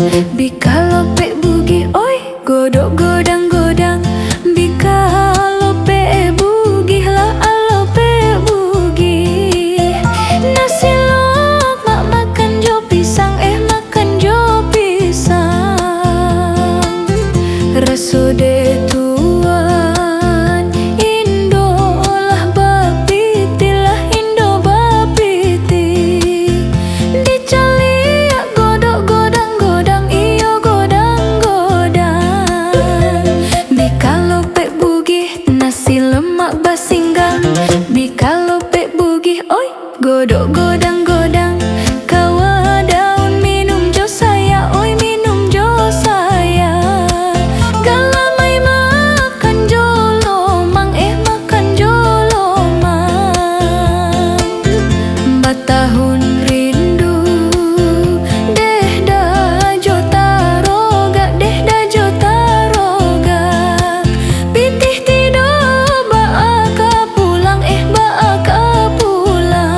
Bikalo pe bugi oi godok godang godang. Bikalo pe bugi lah alo pe bugi. Nasi lok mak makan jo pisang makan jo pisang. Raso de tuan Indo lah bapiti lah Indo bapiti. Dicaliak godok godang godang iyo godang godang. Bikalo pe bugi nasi lemak basinggang. Bikalo pe bugi oi godok godang godang. Kawa daun minum jo saya oi minum jo saya. Galamai makan jo lomang makan jo lomang. Batahun rindu deh da jo taroga deh da jo taroga. Pitih tido baaka pulang baaka pulang.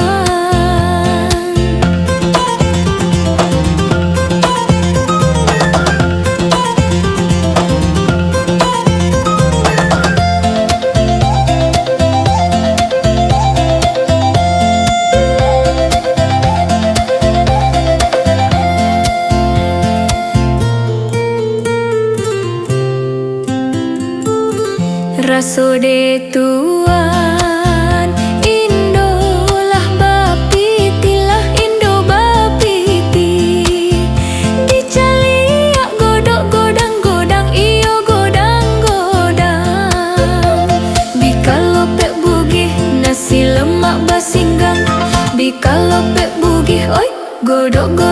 Raso de tuan Indo lah bapiti lah Indo bapiti. Dicaliak godok godang godang iyo godang godang. Bikalo pe bugi nasi lemak basinggang. Bikalo pe bugi oi godok godang.